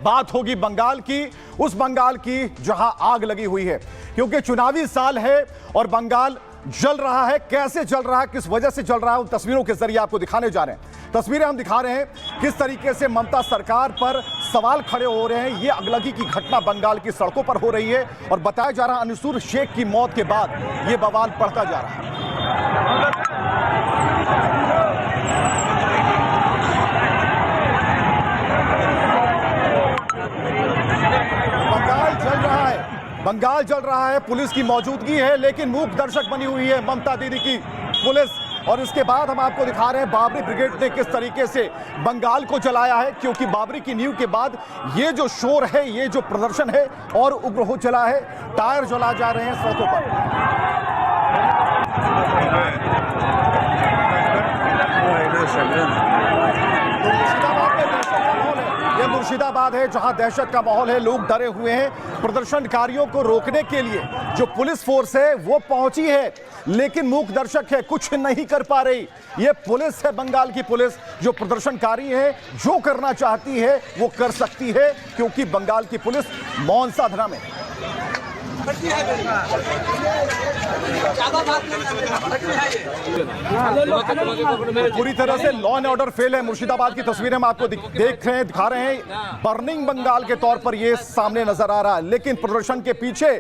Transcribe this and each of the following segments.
बात होगी बंगाल की, उस बंगाल की जहां आग लगी हुई है, क्योंकि चुनावी साल है और बंगाल जल रहा है। कैसे जल रहा है, किस वजह से जल रहा है, उन तस्वीरों के जरिए आपको दिखाने जा रहे हैं। तस्वीरें हम दिखा रहे हैं किस तरीके से ममता सरकार पर सवाल खड़े हो रहे हैं। ये अगलगी की घटना बंगाल की सड़कों पर हो रही है और बताया जा रहा है अनसुर शेख की मौत के बाद ये बवाल बढ़ता जा रहा है। बंगाल जल रहा है, पुलिस की मौजूदगी है, लेकिन मूक दर्शक बनी हुई है ममता दीदी की पुलिस। और इसके बाद हम आपको दिखा रहे हैं बाबरी ब्रिगेड ने किस तरीके से बंगाल को जलाया है, क्योंकि बाबरी की नींव के बाद ये जो शोर है, ये जो प्रदर्शन है और उग्र हो चला है। टायर जला जा रहे हैं सड़कों पर। ये मुर्शिदाबाद है जहां दहशत का माहौल है, लोग डरे हुए हैं। प्रदर्शनकारियों को रोकने के लिए जो पुलिस फोर्स है वो पहुंची है, लेकिन मूक दर्शक है, कुछ नहीं कर पा रही। ये पुलिस है, बंगाल की पुलिस, जो प्रदर्शनकारी है जो करना चाहती है वो कर सकती है, क्योंकि बंगाल की पुलिस मौन साधना में। पूरी तरह से लॉ एंड ऑर्डर फेल है। मुर्शिदाबाद की तस्वीरें हम आपको दिखा रहे हैं। बर्निंग बंगाल के तौर पर ये सामने नजर आ रहा है, लेकिन प्रदर्शन के पीछे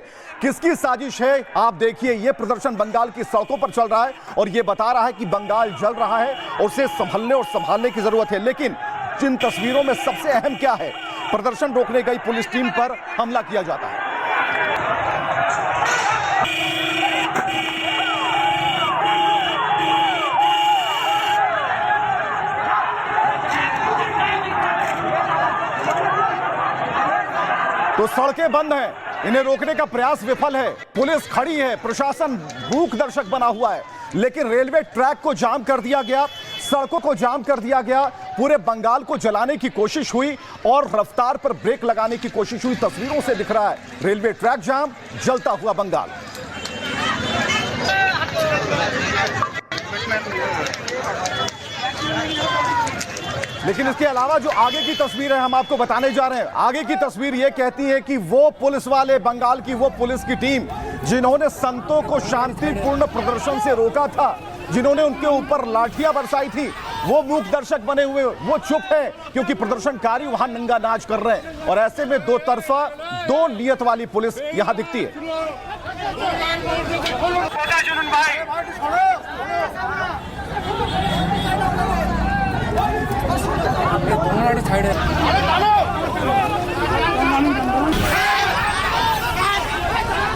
किसकी साजिश है आप देखिए। ये प्रदर्शन बंगाल की सड़कों पर चल रहा है और ये बता रहा है कि बंगाल जल रहा है और उसे संभलने और संभालने की जरूरत है। लेकिन जिन तस्वीरों में सबसे अहम क्या है, प्रदर्शन रोकने गई पुलिस टीम पर हमला किया जाता है। तो सड़कें बंद हैं, इन्हें रोकने का प्रयास विफल है। पुलिस खड़ी है, प्रशासन मूक दर्शक बना हुआ है, लेकिन रेलवे ट्रैक को जाम कर दिया गया, सड़कों को जाम कर दिया गया। पूरे बंगाल को जलाने की कोशिश हुई और रफ्तार पर ब्रेक लगाने की कोशिश हुई। तस्वीरों से दिख रहा है रेलवे ट्रैक जाम, जलता हुआ बंगाल। लेकिन इसके अलावा जो आगे की तस्वीर है हम आपको बताने जा रहे हैं। आगे की तस्वीर ये कहती है कि वो पुलिस वाले, बंगाल की वो पुलिस की टीम जिन्होंने संतों को शांतिपूर्ण प्रदर्शन से रोका था, जिन्होंने उनके ऊपर लाठियां बरसाई थी, वो मूक दर्शक बने हुए, वो चुप है, क्योंकि प्रदर्शनकारी वहां नंगा नाच कर रहे हैं। और ऐसे में दो तरफा, दो नियत वाली पुलिस यहां दिखती है।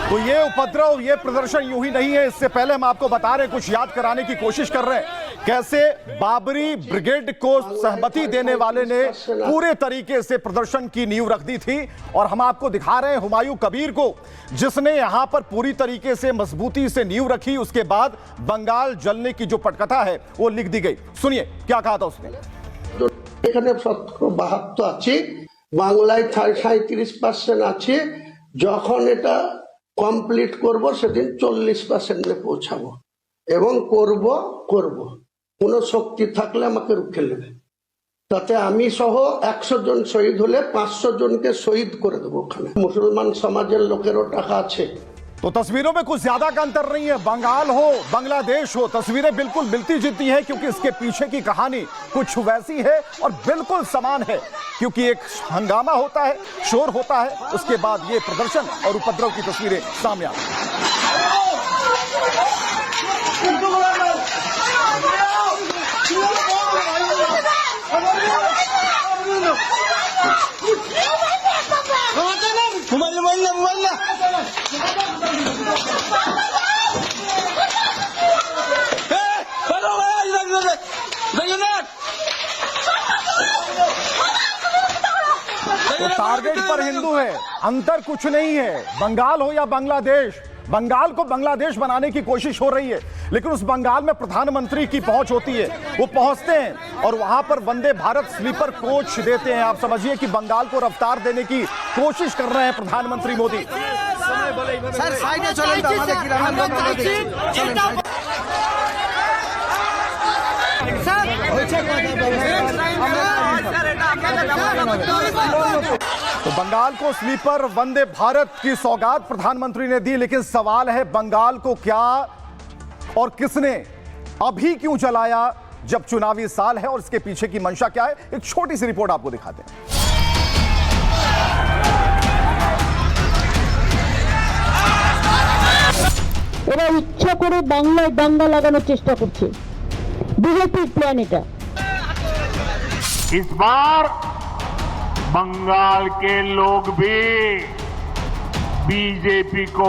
तो ये उपद्रव, ये प्रदर्शन यूं ही नहीं है। इससे पहले हम आपको बता रहे हैं, कुछ याद कराने की कोशिश कर रहे हैं, कैसे बाबरी ब्रिगेड को सहमति देने वाले ने पूरे तरीके से प्रदर्शन की नींव रख दी थी। और हम आपको दिखा रहे हैं हुमायूं कबीर को, जिसने यहां पर पूरी तरीके से मजबूती से नींव रखी। उसके बाद बंगाल जलने की जो पटकथा है वो लिख दी गई। सुनिए क्या कहा था उसने। এখানে 72 আছে, বাংলায় 37% আছে। যখন এটা কমপ্লিট করব সেদিন 40% পৌঁছাবো এবং করব কোনো শক্তি থাকলে আমাকে রুখে নেবে। তাতে আমি সহ 100 জন শহীদ হলে 500 জনকে শহীদ করে দেবো। ওখানে মুসলমান সমাজের লোকেরও টাকা আছে। तो तस्वीरों में कुछ ज्यादा का अंतर नहीं है। बंगाल हो, बांग्लादेश हो, तस्वीरें बिल्कुल मिलती जुलती हैं, क्योंकि इसके पीछे की कहानी कुछ वैसी है और बिल्कुल समान है। क्योंकि एक हंगामा होता है, शोर होता है, उसके बाद ये प्रदर्शन और उपद्रव की तस्वीरें सामने आती हैं। तो टारगेट पर हिंदू है, अंतर कुछ नहीं है। बंगाल हो या बांग्लादेश, बंगाल को बांग्लादेश बनाने की कोशिश हो रही है, लेकिन उस बंगाल में प्रधानमंत्री की पहुंच होती है। वो पहुंचते हैं और वहां पर वंदे भारत स्लीपर कोच देते हैं। आप समझिए कि बंगाल को रफ्तार देने की कोशिश कर रहे हैं प्रधानमंत्री मोदी। सर तो बंगाल को स्लीपर वंदे भारत की सौगात प्रधानमंत्री ने दी, लेकिन सवाल है बंगाल को क्या और किसने अभी क्यों चलाया जब चुनावी साल है और इसके पीछे की मंशा क्या है। एक छोटी सी रिपोर्ट आपको दिखाते हैं। এরা ইচ্ছা করে বাংলায় দাঙ্গা লাগানোর চেষ্টা করছে, বিজেপির প্ল্যান এটা। इस बार बंगाल के लोग भी बीजेपी को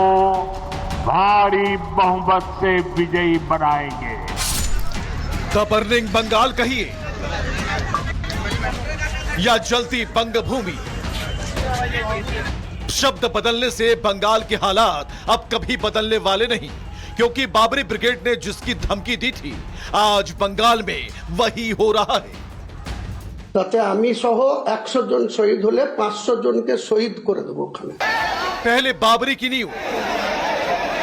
भारी बहुमत से विजयी बनाएंगे। द बर्निंग बंगाल कहिए या जलती बंग भूमि, शब्द बदलने से बंगाल के हालात अब कभी बदलने वाले नहीं, क्योंकि बाबरी ब्रिगेड ने जिसकी धमकी दी थी आज बंगाल में वही हो रहा है। তাতে আমি সহ 100 জন শহীদ হলে 500 জনকে শহীদ করে দেবো ওখানে। पहले बाबरी की नींव,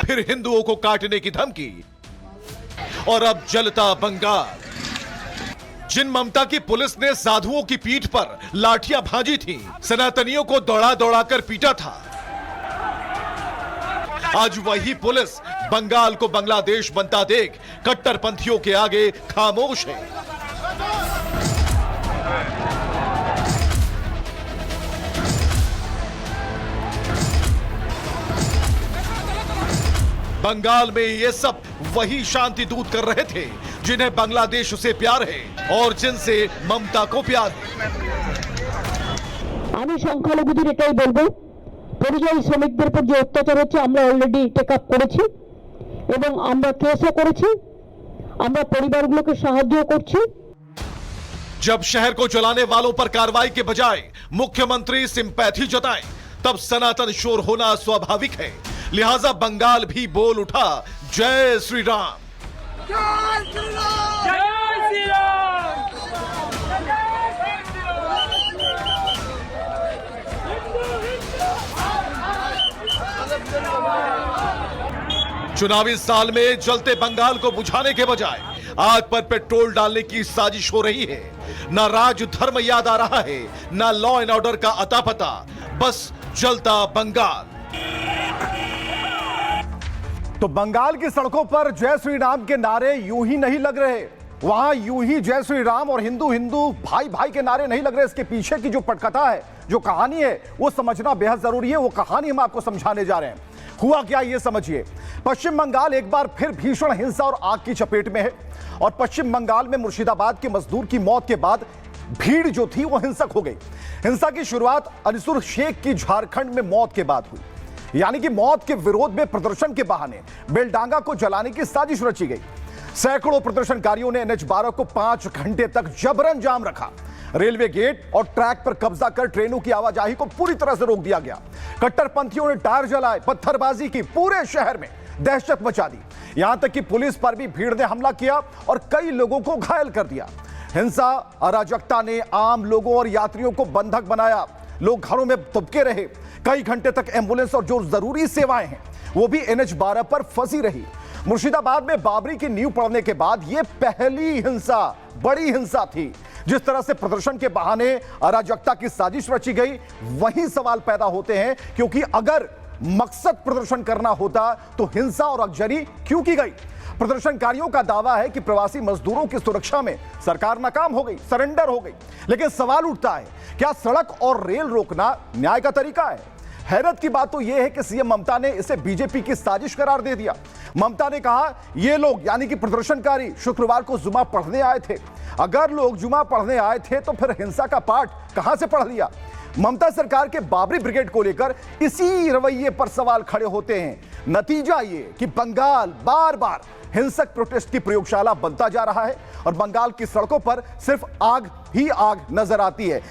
फिर हिंदुओं को काटने की धमकी और अब जलता बंगाल। जिन ममता की पुलिस ने साधुओं की पीठ पर लाठियां भांजी थी, सनातनियों को दौड़ा दौड़ा कर पीटा था, आज वही पुलिस बंगाल को बांग्लादेश बनता देख कट्टरपंथियों के आगे खामोश है। बंगाल में ये सब वही शांति दूत कर रहे थे जिन्हें बांग्लादेश से प्यार है और जिनसे ममता को प्यार है। আমি সংখ্যালঘুদের এটাই বলবো, পরিযায়ী শ্রমিকদের উপর যে অত্যাচার হচ্ছে আমরা অলরেডি টেক আপ করেছি এবং আমরা কেসও করেছি, আমরা পরিবারগুলোকে সাহায্য করছি। जब शहर को जलाने वालों पर कार्रवाई के बजाय मुख्यमंत्री सिंपैथी जताएं, तब सनातन शोर होना स्वाभाविक है। लिहाजा बंगाल भी बोल उठा, जय श्री राम। चुनावी साल में जलते बंगाल को बुझाने के बजाय आग पर पेट्रोल डालने की साजिश हो रही है। ना राज धर्म याद आ रहा है, ना लॉ एंड ऑर्डर का अता पता, बस जलता बंगाल। तो बंगाल की सड़कों पर जय श्री राम के नारे यूं ही नहीं लग रहे, वहां यूं ही जय श्री राम और हिंदू हिंदू भाई भाई के नारे नहीं लग रहे। इसके पीछे की जो पटकथा है, जो कहानी है, वो समझना बेहद जरूरी है। वो कहानी हम आपको समझाने जा रहे हैं। हुआ क्या ये समझिए। पश्चिम बंगाल एक बार फिर भीषण हिंसा और आग की चपेट में है और पश्चिम बंगाल में मुर्शिदाबाद के मजदूर की मौत के बाद भीड़ जो थी वो हिंसक हो गई। हिंसा की शुरुआत अनिसुर शेख की झारखंड में मौत के बाद हुई, यानी कि मौत के विरोध में प्रदर्शन के बहाने बेलडांगा को जलाने की साजिश रची गई। सैकड़ों प्रदर्शनकारियों ने NH-12 को 5 घंटे तक जबरन जाम रखा। रेलवे गेट और ट्रैक पर कब्जा कर ट्रेनों की आवाजाही को पूरी तरह से रोक दिया गया। कट्टरपंथियों ने टायर जलाए, पत्थरबाजी की, पूरे शहर में दहशत मचा दी। यहां तक कि पुलिस पर भी भीड़ ने हमला किया और कई लोगों को घायल कर दिया। हिंसा अराजकता ने आम लोगों और यात्रियों को बंधक बनाया। लोग घरों में दुबके रहे। कई घंटे तक एम्बुलेंस और जो जरूरी सेवाएं हैं वो भी NH-12 पर फंसी रही। मुर्शिदाबाद में बाबरी की नींव पड़ने के बाद यह पहली हिंसा, बड़ी हिंसा थी। जिस तरह से प्रदर्शन के बहाने अराजकता की साजिश रची गई, वही सवाल पैदा होते हैं, क्योंकि अगर मकसद प्रदर्शन करना होता तो हिंसा और अगजनी क्यों की गई। प्रदर्शनकारियों का दावा है कि प्रवासी मजदूरों की सुरक्षा में सरकार नाकाम हो गई, सरेंडर हो गई। लेकिन सवाल उठता है, क्या सड़क और रेल रोकना न्याय का तरीका है? हैरत की बात तो यह है कि सीएम ममता ने इसे बीजेपी की साजिश करार दे दिया। ममता ने कहा ये लोग यानी कि प्रदर्शनकारी शुक्रवार को जुमा पढ़ने आए थे। अगर लोग जुमा पढ़ने आए थे तो फिर हिंसा का पाठ कहां से पढ़ लिया। ममता सरकार के बाबरी ब्रिगेड को लेकर इसी रवैये पर सवाल खड़े होते हैं। नतीजा ये कि बंगाल बार बार हिंसक प्रोटेस्ट की प्रयोगशाला बनता जा रहा है और बंगाल की सड़कों पर सिर्फ आग ही आग नजर आती है।